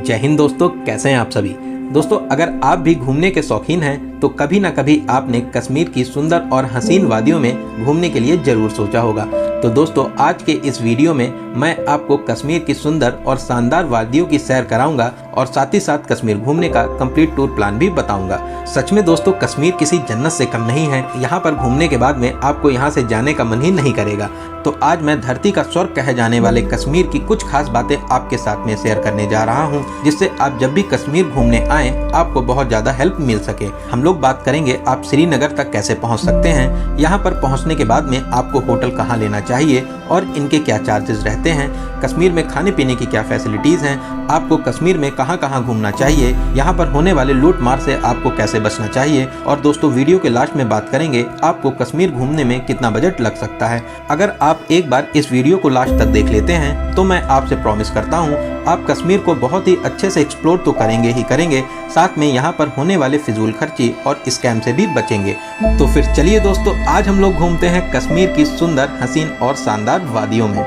जय हिंद दोस्तों, कैसे हैं आप सभी। दोस्तों, अगर आप भी घूमने के शौकीन हैं तो कभी ना कभी आपने कश्मीर की सुंदर और हसीन वादियों में घूमने के लिए जरूर सोचा होगा। तो दोस्तों, आज के इस वीडियो में मैं आपको कश्मीर की सुंदर और शानदार वादियों की सैर कराऊंगा और साथ ही साथ कश्मीर घूमने का कंप्लीट टूर प्लान भी बताऊंगा। सच में दोस्तों, कश्मीर किसी जन्नत से कम नहीं है। यहाँ पर घूमने के बाद में आपको यहाँ से जाने का मन ही नहीं करेगा। तो आज मैं धरती का स्वर्ग कहे जाने वाले कश्मीर की कुछ खास बातें आपके साथ में शेयर करने जा रहा हूँ, जिससे आप जब भी कश्मीर घूमने आए आपको बहुत ज्यादा हेल्प मिल सके। हम लोग बात करेंगे आप श्रीनगर तक कैसे पहुँच सकते हैं, यहाँ पर पहुँचने के बाद में आपको होटल कहाँ लेना चाहिए और इनके क्या चार्जेस रहते हैं, कश्मीर में खाने पीने की क्या फैसिलिटीज हैं, आपको कश्मीर में कहाँ कहाँ घूमना चाहिए, यहाँ पर होने वाले लूट मार से आपको कैसे बचना चाहिए। और दोस्तों, वीडियो के लास्ट में बात करेंगे आपको कश्मीर घूमने में कितना बजट लग सकता है। अगर आप एक बार इस वीडियो को लास्ट तक देख लेते हैं तो मैं आपसे प्रॉमिस करता हूँ आप कश्मीर को बहुत ही अच्छे से एक्सप्लोर तो करेंगे ही करेंगे, साथ में यहाँ पर होने वाले फिजूल खर्ची और स्कैम से भी बचेंगे। तो फिर चलिए दोस्तों, आज हम लोग घूमते हैं कश्मीर की सुंदर, हसीन और शानदार वादियों में।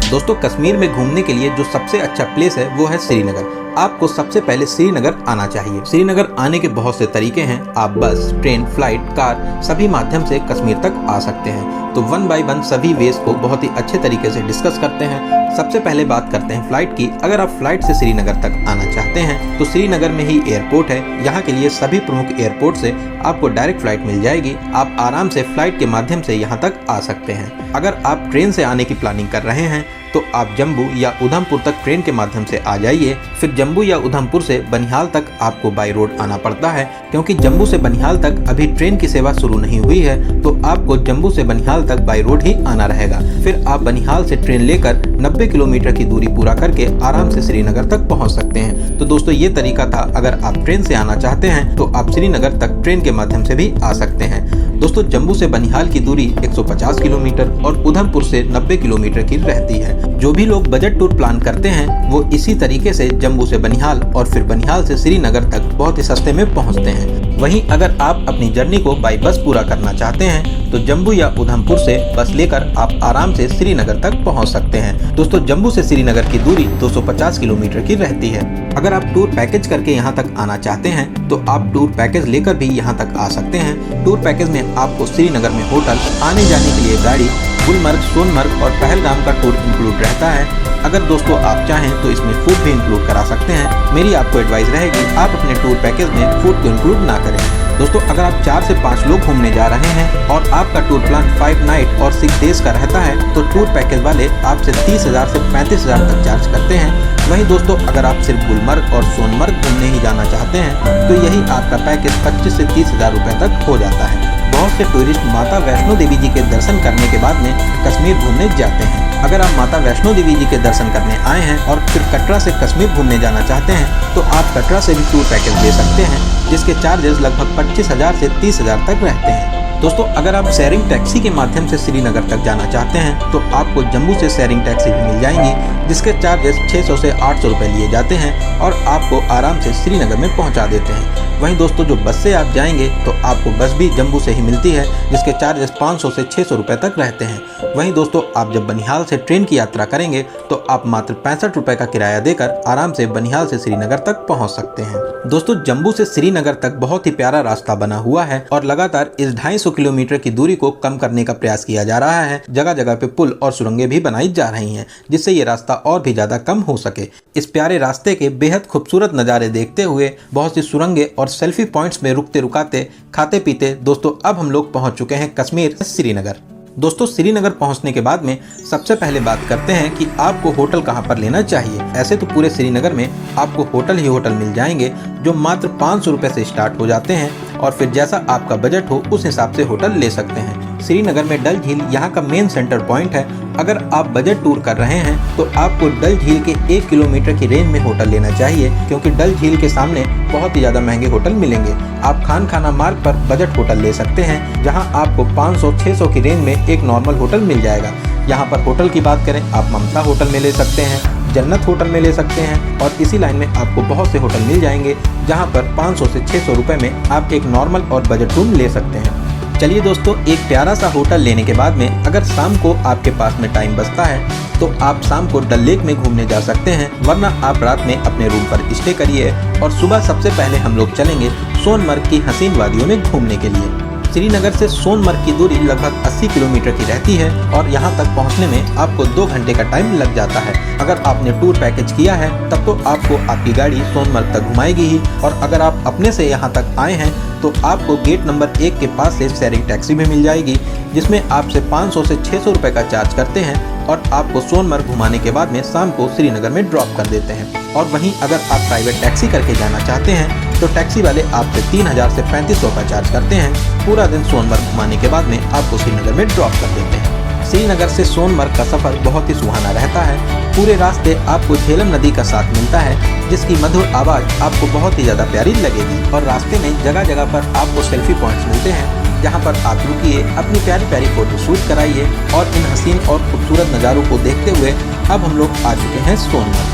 दोस्तों, कश्मीर में घूमने के लिए जो सबसे अच्छा प्लेस है वो है श्रीनगर। आपको सबसे पहले श्रीनगर आना चाहिए। श्रीनगर आने के बहुत से तरीके हैं। आप बस, ट्रेन, फ्लाइट, कार सभी माध्यम से कश्मीर तक आ सकते हैं। तो 1 बाय 1 सभी वेज को बहुत ही अच्छे तरीके से डिस्कस करते हैं। सबसे पहले बात करते हैं फ्लाइट की। अगर आप फ्लाइट से श्रीनगर तक आना चाहते हैं तो श्रीनगर में ही एयरपोर्ट है। यहाँ के लिए सभी प्रमुख एयरपोर्ट से आपको डायरेक्ट फ्लाइट मिल जाएगी। आप आराम से फ्लाइट के माध्यम से यहाँ तक आ सकते हैं। अगर आप ट्रेन से आने की प्लानिंग कर रहे हैं तो आप जम्मू या उधमपुर तक ट्रेन के माध्यम से आ जाइए। फिर जम्मू या उधमपुर से बनिहाल तक आपको बाय रोड आना पड़ता है, क्योंकि जम्मू से बनिहाल तक अभी ट्रेन की सेवा शुरू नहीं हुई है। तो आपको जम्मू से बनिहाल तक बाय रोड ही आना रहेगा। फिर आप बनिहाल से ट्रेन लेकर 90 किलोमीटर की दूरी पूरा करके आराम से श्रीनगर तक पहुंच सकते हैं। तो दोस्तों, ये तरीका था। अगर आप ट्रेन से आना चाहते हैं तो आप श्रीनगर तक ट्रेन के माध्यम से भी आ सकते हैं। दोस्तों, जम्मू से बनिहाल की दूरी 150 किलोमीटर और उधमपुर से 90 किलोमीटर की रहती है। जो भी लोग बजट टूर प्लान करते हैं वो इसी तरीके से जम्मू से बनिहाल और फिर बनिहाल से श्रीनगर तक बहुत ही सस्ते में पहुंचते हैं। वहीं अगर आप अपनी जर्नी को बाई बस पूरा करना चाहते हैं तो जम्मू या उधमपुर से बस लेकर आप आराम से श्रीनगर तक पहुंच सकते हैं। दोस्तों, जम्मू से श्रीनगर की दूरी 250 किलोमीटर की रहती है। अगर आप टूर पैकेज करके यहाँ तक आना चाहते हैं तो आप टूर पैकेज लेकर भी यहाँ तक आ सकते हैं। टूर पैकेज में आपको श्रीनगर में होटल, आने जाने के लिए गाड़ी, गुलमर्ग, सोनमर्ग और पहलगाम का टूर इंक्लूड रहता है। अगर दोस्तों आप चाहें तो इसमें फूड भी इंक्लूड करा सकते हैं। मेरी आपको एडवाइस रहेगी आप अपने टूर पैकेज में फूड को इंक्लूड ना करें। दोस्तों, अगर आप 4 से 5 लोग घूमने जा रहे हैं और आपका टूर प्लान 5 नाइट और 6 डेज का रहता है तो टूर पैकेज वाले आपसे 30,000 से 35,000 तक चार्ज करते हैं। वहीं दोस्तों, अगर आप सिर्फ गुलमर्ग और सोनमर्ग घूमने ही जाना चाहते हैं तो यही आपका पैकेज 25 से 30,000 रुपए तक हो जाता है। बहुत से टूरिस्ट माता वैष्णो देवी जी के दर्शन करने के बाद में कश्मीर घूमने जाते हैं। अगर आप माता वैष्णो देवी जी के दर्शन करने आए हैं और फिर कटरा से कश्मीर घूमने जाना चाहते हैं तो आप कटरा से भी टूर पैकेज ले सकते हैं, जिसके चार्जेस लगभग 25,000 से 30,000 तक रहते हैं। दोस्तों, अगर आप शेयरिंग टैक्सी के माध्यम से श्रीनगर तक जाना चाहते हैं तो आपको जम्मू से शेयरिंग टैक्सी भी मिल जाएंगी, जिसके चार्जेस 600 से 800 रुपए लिए जाते हैं और आपको आराम से श्रीनगर में पहुंचा देते हैं। वहीं दोस्तों, जो बस से आप जाएंगे तो आपको बस भी जम्मू से ही मिलती है, जिसके चार्जेस 500 से 600 रुपए तक रहते हैं। वहीं दोस्तों, आप जब बनिहाल से ट्रेन की यात्रा करेंगे तो आप मात्र 65 रुपए का किराया देकर आराम से बनिहाल से श्रीनगर तक पहुंच सकते हैं। दोस्तों, जम्मू से श्रीनगर तक बहुत ही प्यारा रास्ता बना हुआ है और लगातार इस 250 किलोमीटर की दूरी को कम करने का प्रयास किया जा रहा है। जगह जगह पे पुल और सुरंगें भी बनाई जा रही हैं, जिससे ये रास्ता और भी ज्यादा कम हो सके। इस प्यारे रास्ते के बेहद खूबसूरत नज़ारे देखते हुए बहुत सी सुरंगें और सेल्फी पॉइंट्स में रुकते रुकाते, खाते पीते दोस्तों अब हम लोग पहुंच चुके हैं कश्मीर श्रीनगर। दोस्तों, श्रीनगर पहुंचने के बाद में सबसे पहले बात करते हैं कि आपको होटल कहां पर लेना चाहिए। ऐसे तो पूरे श्रीनगर में आपको होटल ही होटल मिल जाएंगे जो मात्र 500 रुपए से स्टार्ट हो जाते हैं और फिर जैसा आपका बजट हो उस हिसाब से होटल ले सकते हैं। श्रीनगर में डल झील यहाँ का मेन सेंटर पॉइंट है। अगर आप बजट टूर कर रहे हैं तो आपको डल झील के 1 किलोमीटर की रेंज में होटल लेना चाहिए, क्योंकि डल झील के सामने बहुत ही ज्यादा महंगे होटल मिलेंगे। आप खाना मार्ग पर बजट होटल ले सकते हैं, जहाँ आपको 500-600 की रेंज में एक नॉर्मल होटल मिल जाएगा। यहाँ पर होटल की बात करें आप ममता होटल में ले सकते हैं, जन्नत होटल में ले सकते हैं और इसी लाइन में आपको बहुत से होटल मिल जाएंगे, जहाँ पर 500 से 600 रुपए में आप एक नॉर्मल और बजट रूम ले सकते हैं। चलिए दोस्तों, एक प्यारा सा होटल लेने के बाद में अगर शाम को आपके पास में टाइम बचता है तो आप शाम को डल लेक में घूमने जा सकते हैं, वरना आप रात में अपने रूम पर स्टे करिए और सुबह सबसे पहले हम लोग चलेंगे सोनमर्ग की हसीन वादियों में घूमने के लिए। श्रीनगर से सोनमर्ग की दूरी लगभग 80 किलोमीटर की रहती है और यहाँ तक पहुँचने में आपको 2 घंटे का टाइम लग जाता है। अगर आपने टूर पैकेज किया है तब तो आपको आपकी गाड़ी सोनमर्ग तक घुमाएगी ही, और अगर आप अपने से यहाँ तक आए हैं तो आपको गेट नंबर 1 के पास से शेयरिंग टैक्सी भी मिल जाएगी, जिसमें आपसे 500 से 600 रुपए का चार्ज करते हैं और आपको सोनमर्ग घुमाने के बाद में शाम को श्रीनगर में ड्रॉप कर देते हैं। और वहीं अगर आप प्राइवेट टैक्सी करके जाना चाहते हैं तो टैक्सी वाले आपसे 3000 से 3500 का चार्ज करते हैं। पूरा दिन सोनमर्ग घुमाने के बाद में आपको श्रीनगर में ड्रॉप कर देते हैं। श्रीनगर से सोनमर्ग का सफर बहुत ही सुहाना रहता है। पूरे रास्ते आपको झेलम नदी का साथ मिलता है, जिसकी मधुर आवाज़ आपको बहुत ही ज़्यादा प्यारी लगेगी। और रास्ते में जगह जगह पर आपको सेल्फी पॉइंट्स मिलते हैं, जहाँ पर आप रुकिए, अपनी प्यारी प्यारी फोटो शूट कराइए। और इन हसीन और खूबसूरत नज़ारों को देखते हुए अब हम लोग आ चुके हैं सोनमर्ग।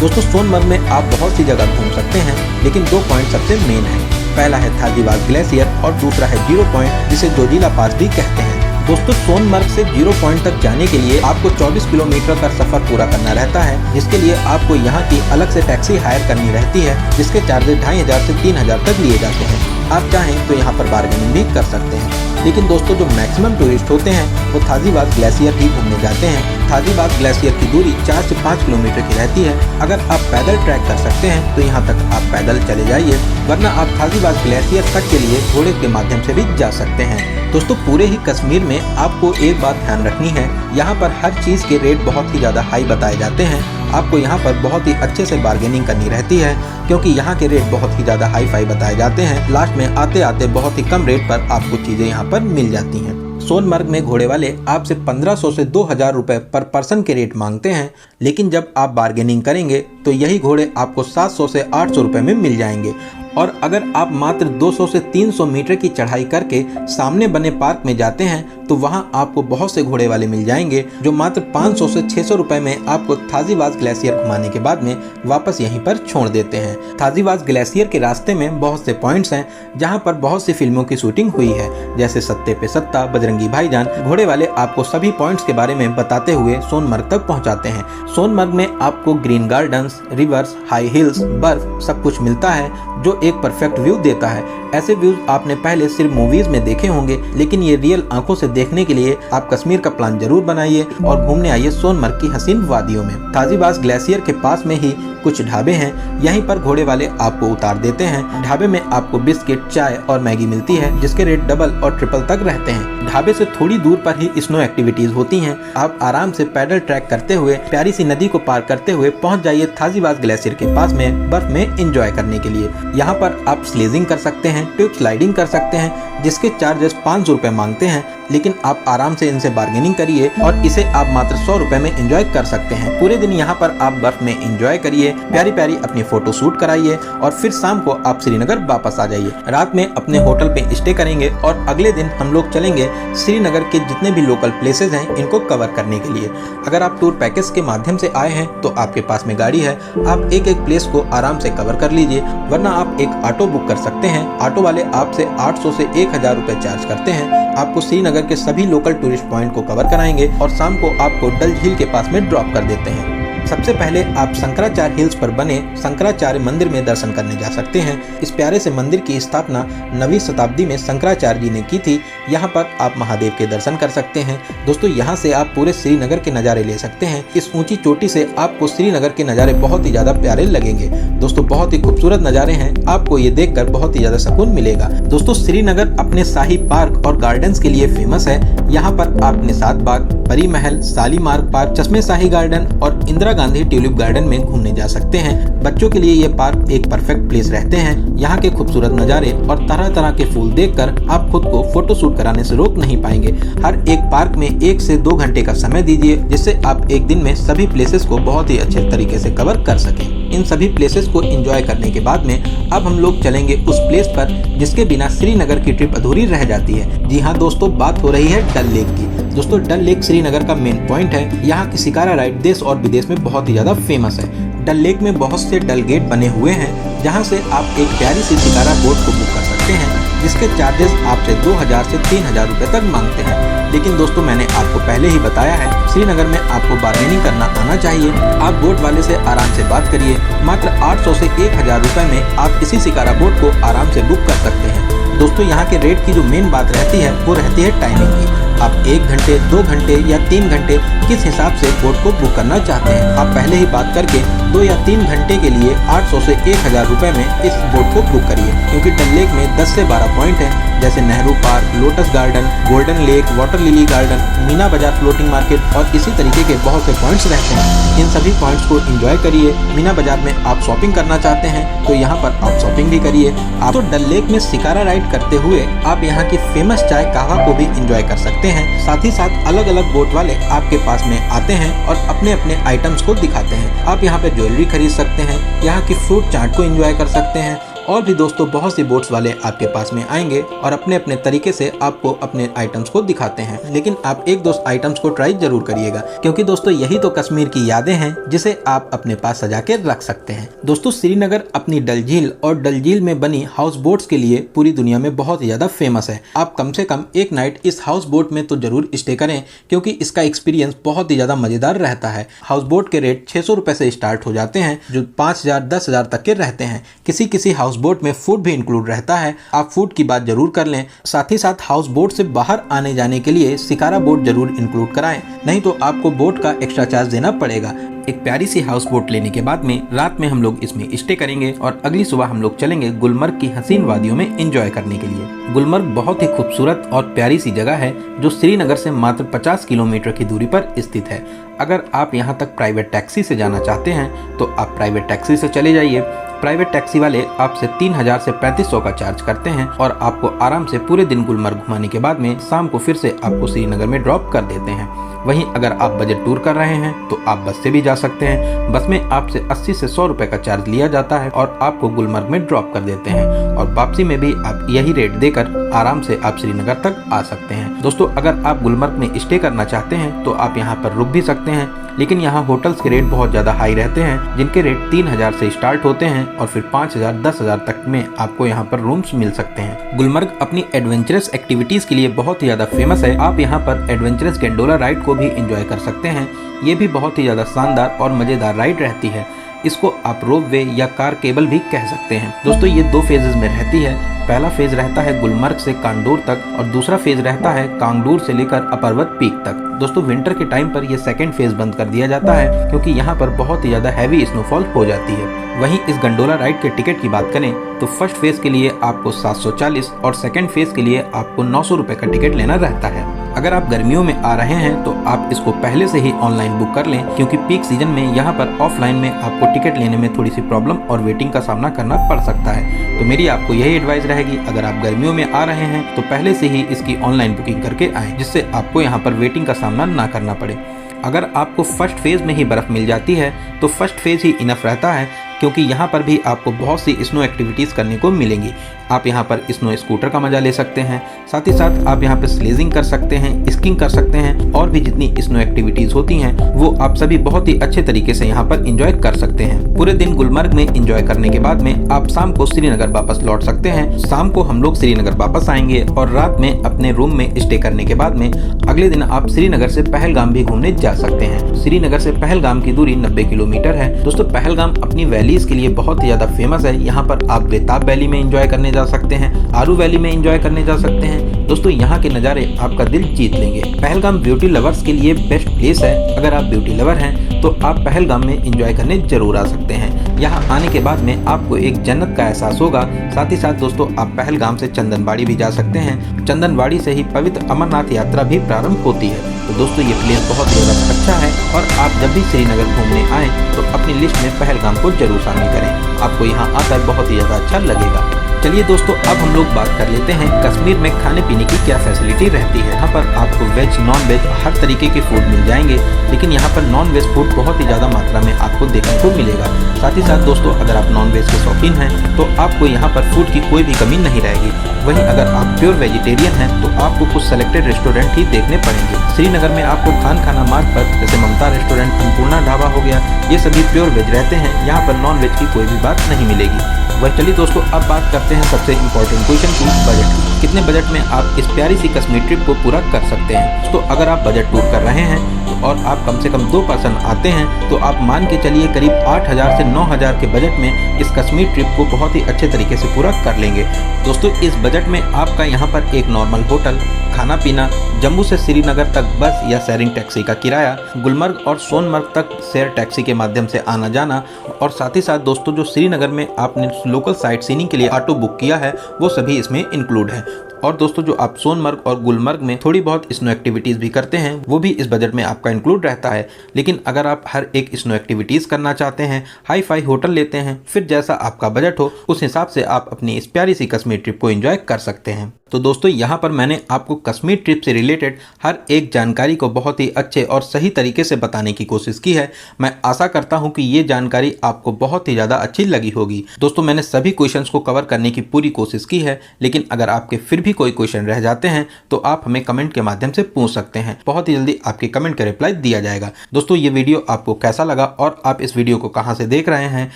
दोस्तों, सोनमर्ग में आप बहुत सी जगह घूम सकते हैं, लेकिन 2 पॉइंट सबसे मेन है। पहला है थाजीवास ग्लेशियर और दूसरा है जीरो पॉइंट, जिसे जोजिला पास भी कहते हैं। दोस्तों, सोनमर्ग से जीरो पॉइंट तक जाने के लिए आपको 24 किलोमीटर का सफर पूरा करना रहता है, जिसके लिए आपको यहाँ की अलग से टैक्सी हायर करनी रहती है, जिसके चार्जेस 2500 से 3000 तक लिए जाते हैं। आप चाहें तो यहाँ पर बार्गेनिंग भी कर सकते हैं। लेकिन दोस्तों, जो मैक्सिमम टूरिस्ट होते हैं वो थाजीवास ग्लेशियर ही घूमने जाते हैं। थाजीवास ग्लेशियर की दूरी 4 से 5 किलोमीटर की रहती है। अगर आप पैदल ट्रैक कर सकते हैं तो यहाँ तक आप पैदल चले जाइए, वरना आप थाजीवास ग्लेशियर तक के लिए घोड़े के माध्यम से भी जा सकते हैं। दोस्तों, पूरे ही कश्मीर में आपको एक बात ध्यान रखनी है, यहाँ पर हर चीज़ के रेट बहुत ही ज़्यादा हाई बताए जाते हैं। आपको यहाँ पर बहुत ही अच्छे से बार्गेनिंग करनी रहती है, क्योंकि यहाँ के रेट बहुत ही ज़्यादा हाई फाई बताए जाते हैं। लास्ट में आते आते बहुत ही कम रेट पर आपको चीज़ें यहाँ पर मिल जाती हैं। सोनमर्ग में घोड़े वाले आपसे 1500 से 2000 रुपए पर पर्सन के रेट मांगते हैं, लेकिन जब आप बार्गेनिंग करेंगे तो यही घोड़े आपको 700 से 800 रुपए में मिल जाएंगे। और अगर आप मात्र 200 से 300 मीटर की चढ़ाई करके सामने बने पार्क में जाते हैं तो वहां आपको बहुत से घोड़े वाले मिल जाएंगे, जो मात्र 500 से 600 रुपए में आपको थाजीवास ग्लेशियर घुमाने के बाद में वापस यहीं पर छोड़ देते हैं। थाजीवास ग्लेशियर के रास्ते में बहुत से पॉइंट्स हैं जहां पर बहुत सी फिल्मों की शूटिंग हुई है, जैसे सत्ते पे सत्ता, बजरंगी भाईजान। घोड़े वाले आपको सभी पॉइंट्स के बारे में बताते हुए सोनमर्ग तक पहुंचाते हैं। सोनमर्ग में आपको green gardens, reverse, high heels, बर्फ सब कुछ मिलता है, जो एक परफेक्ट व्यू देता है। ऐसे व्यूज आपने पहले सिर्फ मूवीज में देखे होंगे, लेकिन ये रियल आंखों से देखने के लिए आप कश्मीर का प्लान जरूर बनाइए और घूमने आइए सोनमर्ग की हसीन वादियों में। थाजीवास ग्लेशियर के पास में ही कुछ ढाबे हैं, यहीं पर घोड़े वाले आपको उतार देते हैं। ढाबे में आपको बिस्किट, चाय और मैगी मिलती है, जिसके रेट डबल और ट्रिपल तक रहते हैं। ढाबे से थोड़ी दूर पर ही स्नो एक्टिविटीज होती हैं। आप आराम से पैदल ट्रैक करते हुए प्यारी सी नदी को पार करते हुए पहुंच जाइए थाजीवास ग्लेशियर के पास में बर्फ में एंजॉय करने के लिए। यहाँ पर आप स्लेजिंग कर सकते हैं, ट्यूब स्लाइडिंग कर सकते हैं, जिसके चार्जेस 500 रुपए मांगते हैं, लेकिन आप आराम से इनसे बार्गेनिंग करिए और इसे आप मात्र 100 रुपए में एंजॉय कर सकते हैं। पूरे दिन यहाँ पर आप बर्फ में एंजॉय करिए, प्यारी प्यारी अपनी फोटो शूट कराइए और फिर शाम को आप श्रीनगर वापस आ जाइए। रात में अपने होटल पे स्टे करेंगे और अगले दिन हम लोग चलेंगे श्रीनगर के जितने भी लोकल प्लेसेस हैं इनको कवर करने के लिए। अगर आप टूर पैकेज के माध्यम से आए हैं तो आपके पास में गाड़ी है, आप एक एक प्लेस को आराम से कवर कर लीजिए, वरना आप एक ऑटो बुक कर सकते हैं। ऑटो वाले आपसे 800 से 1000 रुपए चार्ज करते हैं। आपको श्रीनगर के सभी लोकल टूरिस्ट पॉइंट को कवर कराएंगे और शाम को आपको डल झील के पास में ड्रॉप कर देते हैं। सबसे पहले आप शंकराचार्य हिल्स पर बने शंकराचार्य मंदिर में दर्शन करने जा सकते हैं। इस प्यारे से मंदिर की स्थापना 9वीं शताब्दी में शंकराचार्य जी ने की थी। यहाँ पर आप महादेव के दर्शन कर सकते हैं। दोस्तों, यहाँ से आप पूरे श्रीनगर के नज़ारे ले सकते हैं। इस ऊंची चोटी से आपको श्रीनगर के नज़ारे बहुत ही ज़्यादा प्यारे लगेंगे। दोस्तों, बहुत ही खूबसूरत नज़ारे हैं, आपको ये देखकर बहुत ही ज़्यादा सुकून मिलेगा। दोस्तों, श्रीनगर अपने शाही पार्क और गार्डन्स के लिए फेमस है। यहाँ पर आप निशात बाग, परी महल, शालीमार पार्क, चश्मे शाही गार्डन और इंदिरा गांधी ट्यूलिप गार्डन में घूमने जा सकते हैं। बच्चों के लिए ये पार्क एक परफेक्ट प्लेस रहते हैं। यहाँ के खूबसूरत नज़ारे और तरह तरह के फूल देखकर आप खुद को फोटो शूट कराने से रोक नहीं पाएंगे। हर एक पार्क में 1 से 2 घंटे का समय दीजिए, जिससे आप एक दिन में सभी प्लेसेस को बहुत ही अच्छे तरीके से कवर कर सकें। इन सभी प्लेसेस को एंजॉय करने के बाद में अब हम लोग चलेंगे उस प्लेस पर जिसके बिना श्रीनगर की ट्रिप अधूरी रह जाती है। जी हाँ दोस्तों, बात हो रही है डल लेक की। दोस्तों, डल लेक श्रीनगर का मेन पॉइंट है। यहाँ की शिकारा राइड देश और विदेश में बहुत ही ज्यादा फेमस है। डल लेक में बहुत से डल गेट बने हुए हैं, जहाँ से आप एक प्यारी सी शिकारा बोट को बुक कर सकते हैं, इसके चार्जेस आपसे 2000 से 3000 रुपए तक मांगते हैं। लेकिन दोस्तों मैंने आपको पहले ही बताया है, श्रीनगर में आपको बार्गेनिंग करना आना चाहिए। आप बोट वाले से आराम से बात करिए। मात्र 800 से 1000 रुपए में आप इसी शिकारा बोट को आराम से बुक कर सकते हैं। दोस्तों यहाँ के रेट की जो मेन बात रहती है वो रहती है टाइमिंग की। आप 1 घंटे, 2 घंटे या 3 घंटे किस हिसाब से बोट को बुक करना चाहते हैं, आप पहले ही बात करके 2 या 3 घंटे के लिए 800 से 1000 रुपए में इस बोट को बुक करिए। क्योंकि डल लेक में 10 से 12 पॉइंट हैं, जैसे Nehru park, lotus garden, golden lake, water lily garden, Meena बाजार फ्लोटिंग मार्केट और इसी तरीके के बहुत से पॉइंट्स रहते हैं। इन सभी पॉइंट्स को एंजॉय करिए। मीना बाजार में आप शॉपिंग करना चाहते हैं तो यहाँ पर आप शॉपिंग भी करिए। आप तो डल लेक में शिकारा राइड करते हुए आप यहाँ की फेमस चाय कहवा को भी एंजॉय कर सकते हैं। साथ ही साथ अलग अलग बोट वाले आपके पास में आते हैं और अपने अपने आइटम्स को दिखाते हैं। आप यहाँ पे ज्वेलरी खरीद सकते हैं, यहाँ की फ्रूट चाट को एंजॉय कर सकते हैं। और भी दोस्तों बहुत सी बोट्स वाले आपके पास में आएंगे और अपने अपने तरीके से आपको अपने आइटम्स को दिखाते हैं। लेकिन आप एक दो आइटम्स को ट्राई जरूर करिएगा, क्योंकि दोस्तों यही तो कश्मीर की यादें हैं जिसे आप अपने पास सजा के रख सकते हैं। दोस्तों श्रीनगर अपनी डल झील और डल झील में बनी हाउस बोट्स के लिए पूरी दुनिया में बहुत ही ज्यादा फेमस है। आप कम से कम एक नाइट इस हाउस बोट में तो जरूर स्टे करें, क्योंकि इसका एक्सपीरियंस बहुत ही ज्यादा मजेदार रहता है। हाउस बोट के रेट 600 रुपए से स्टार्ट हो जाते हैं, जो 5000 10,000 तक के रहते हैं। किसी किसी हाउस बोट में फूड भी इंक्लूड रहता है, आप फूड की बात जरूर कर लें। साथ ही साथ हाउस बोट से बाहर आने जाने के लिए शिकारा बोट जरूर इंक्लूड कराएं, नहीं तो आपको बोट का एक्स्ट्रा चार्ज देना पड़ेगा। एक प्यारी सी हाउस बोट लेने के बाद में रात में हम लोग इसमें स्टे करेंगे और अगली सुबह हम लोग चलेंगे गुलमर्ग की हसीन वादियों में एंजॉय करने के लिए। गुलमर्ग बहुत ही खूबसूरत और प्यारी सी जगह है, जो श्रीनगर से मात्र 50 किलोमीटर की दूरी पर स्थित है। अगर आप यहाँ तक प्राइवेट टैक्सी से जाना चाहते हैं तो आप प्राइवेट टैक्सी से चले जाइए। प्राइवेट टैक्सी वाले आपसे 3000 से 3500 का चार्ज करते हैं और आपको आराम से पूरे दिन गुलमर्ग घुमाने के बाद में शाम को फिर से आपको श्रीनगर में ड्रॉप कर देते हैं। वहीं अगर आप बजट टूर कर रहे हैं तो आप बस से भी जा सकते हैं। बस में आपसे 80 से 100 रुपए का चार्ज लिया जाता है और आपको गुलमर्ग में ड्रॉप कर देते हैं और वापसी में भी आप यही रेट देकर आराम से आप श्रीनगर तक आ सकते हैं। दोस्तों अगर आप गुलमर्ग में स्टे करना चाहते हैं तो आप यहाँ पर रुक भी सकते हैं, लेकिन यहाँ होटल्स के रेट बहुत ज़्यादा हाई रहते हैं, जिनके रेट 3000 से स्टार्ट होते हैं और फिर 5000 10,000 तक में आपको यहाँ पर रूम्स मिल सकते हैं। गुलमर्ग अपनी एडवेंचरस एक्टिविटीज़ के लिए बहुत ही ज़्यादा फेमस है। आप यहाँ पर एडवेंचरस गंडोला राइड को भी एंजॉय कर सकते हैं। ये भी बहुत ही ज़्यादा शानदार और मज़ेदार राइड रहती है। इसको आप रोप वे या कार केबल भी कह सकते हैं। दोस्तों ये 2 फेजेस में रहती है। पहला फेज रहता है गुलमर्ग से कांगडोर तक और दूसरा फेज रहता है कांगडोर से लेकर अपर्वत पीक तक। दोस्तों विंटर के टाइम पर यह सेकंड फेज बंद कर दिया जाता है, क्योंकि यहाँ पर बहुत ही ज्यादा हैवी स्नोफॉल हो जाती है। वहीं इस गंडोला राइड के टिकट की बात करें तो फर्स्ट फेज के लिए आपको 740 और सेकंड फेज के लिए आपको 900 रुपए का टिकट लेना रहता है। अगर आप गर्मियों में आ रहे हैं तो आप इसको पहले से ही ऑनलाइन बुक कर लें, क्योंकि पीक सीजन में यहाँ पर ऑफलाइन में आपको टिकट लेने में थोड़ी सी प्रॉब्लम और वेटिंग का सामना करना पड़ सकता है। तो मेरी आपको यही एडवाइस रहेगी, अगर आप गर्मियों में आ रहे हैं तो पहले से ही इसकी ऑनलाइन बुकिंग करके आएं, जिससे आपको यहाँ पर वेटिंग का सामना ना करना पड़े। अगर आपको फर्स्ट फेज में ही बर्फ़ मिल जाती है तो फर्स्ट फेज ही इनफ रहता है, क्योंकि यहाँ पर भी आपको बहुत सी स्नो एक्टिविटीज़ करने को मिलेंगी। आप यहाँ पर स्नो स्कूटर का मजा ले सकते हैं, साथ ही साथ आप यहाँ पर स्लेजिंग कर सकते हैं, स्कीइंग कर सकते हैं और भी जितनी स्नो एक्टिविटीज़ होती हैं वो आप सभी बहुत ही अच्छे तरीके से यहाँ पर इंजॉय कर सकते हैं। पूरे दिन गुलमर्ग में इंजॉय करने के बाद में आप शाम को श्रीनगर वापस लौट सकते हैं। शाम को हम लोग श्रीनगर वापस आएंगे और रात में अपने रूम में स्टे करने के बाद में अगले दिन आप श्रीनगर से पहलगाम भी घूमने जा सकते हैं। श्रीनगर से पहलगाम की दूरी 90 किलोमीटर है। दोस्तों पहलगाम अपनी वैलीज के लिए बहुत ही ज्यादा फेमस है। यहाँ पर आप बेताब वैली में एंजॉय करने जा सकते हैं, आरू वैली में एंजॉय करने जा सकते हैं। दोस्तों यहाँ के नज़ारे आपका दिल जीत लेंगे। पहलगाम ब्यूटी लवर्स के लिए बेस्ट प्लेस है। अगर आप ब्यूटी लवर हैं तो आप पहलगाम में एंजॉय करने जरूर आ सकते हैं। यहाँ आने के बाद में आपको एक जन्नत का एहसास होगा। साथ ही साथ दोस्तों आप पहलगाम से चंदनबाड़ी भी जा सकते हैं। चंदनबाड़ी से ही पवित्र अमरनाथ यात्रा भी प्रारंभ होती है। तो दोस्तों ये प्लेस बहुत ही ज़्यादा अच्छा है और आप जब भी श्रीनगर घूमने आएँ तो अपनी लिस्ट में पहलगाम को जरूर शामिल करें। आपको यहाँ आकर बहुत ही ज़्यादा अच्छा लगेगा। चलिए दोस्तों अब हम लोग बात कर लेते हैं कश्मीर में खाने पीने की क्या फैसिलिटी रहती है। यहाँ पर आपको वेज नॉन वेज हर तरीके के फूड मिल जाएंगे, लेकिन यहाँ पर नॉन वेज फूड बहुत ही ज़्यादा मात्रा में आपको देखने को मिलेगा। साथ ही साथ दोस्तों अगर आप नॉन वेज के शौकीन हैं तो आपको यहाँ पर फूड की कोई भी कमी नहीं रहेगी। वहीं अगर आप प्योर वेजिटेरियन हैं तो आपको कुछ सेलेक्टेड रेस्टोरेंट ही देखने पड़ेंगे। श्रीनगर में आपको खाना मार्ग पर जैसे ममता रेस्टोरेंट, अन्नपूर्णा ढाबा हो गया, ये सभी प्योर वेज रहते हैं। यहाँ पर नॉन वेज की कोई भी बात नहीं मिलेगी। वह चलिए दोस्तों अब बात करते करते हैं सबसे इम्पोर्टेंट क्वेश्चन की, बजट। कितने बजट में आप इस प्यारी सी कश्मीर ट्रिप को पूरा कर सकते हैं। तो अगर आप बजट टूर कर रहे हैं और आप कम से कम 2 पर्सन आते हैं तो आप मान के चलिए करीब 8,000 से 9,000 के बजट में इस कश्मीर ट्रिप को बहुत ही अच्छे तरीके से पूरा कर लेंगे। दोस्तों इस बजट में आपका यहाँ पर एक नॉर्मल होटल, खाना पीना, जम्मू से श्रीनगर तक बस या शेयरिंग टैक्सी का किराया, गुलमर्ग और सोनमर्ग तक शेयर टैक्सी के माध्यम से आना जाना, और साथ ही साथ दोस्तों जो श्रीनगर में आपने लोकल साइट सीइंग के लिए ऑटो बुक किया है वो सभी इसमें इंक्लूड है। और दोस्तों जो आप सोनमर्ग और गुलमर्ग में थोड़ी बहुत स्नो एक्टिविटीज़ भी करते हैं वो भी इस बजट में आपका इंक्लूड रहता है। लेकिन अगर आप हर एक स्नो एक्टिविटीज़ करना चाहते हैं, हाई फाई होटल लेते हैं, फिर जैसा आपका बजट हो उस हिसाब से आप अपनी इस प्यारी सी कश्मीर ट्रिप को एंजॉय कर सकते हैं। तो दोस्तों यहाँ पर मैंने आपको कश्मीर ट्रिप से रिलेटेड हर एक जानकारी को बहुत ही अच्छे और सही तरीके से बताने की कोशिश की है। मैं आशा करता हूँ कि ये जानकारी आपको बहुत ही ज़्यादा अच्छी लगी होगी। दोस्तों मैंने सभी क्वेश्चंस को कवर करने की पूरी कोशिश की है, लेकिन अगर आपके फिर भी कोई क्वेश्चन रह जाते हैं तो आप हमें कमेंट के माध्यम से पूछ सकते हैं। बहुत ही जल्दी आपके कमेंट का रिप्लाई दिया जाएगा। दोस्तों ये वीडियो आपको कैसा लगा और आप इस वीडियो को कहाँ से देख रहे हैं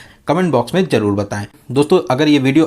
कमेंट बॉक्स में ज़रूर बताएं। दोस्तों अगर ये वीडियो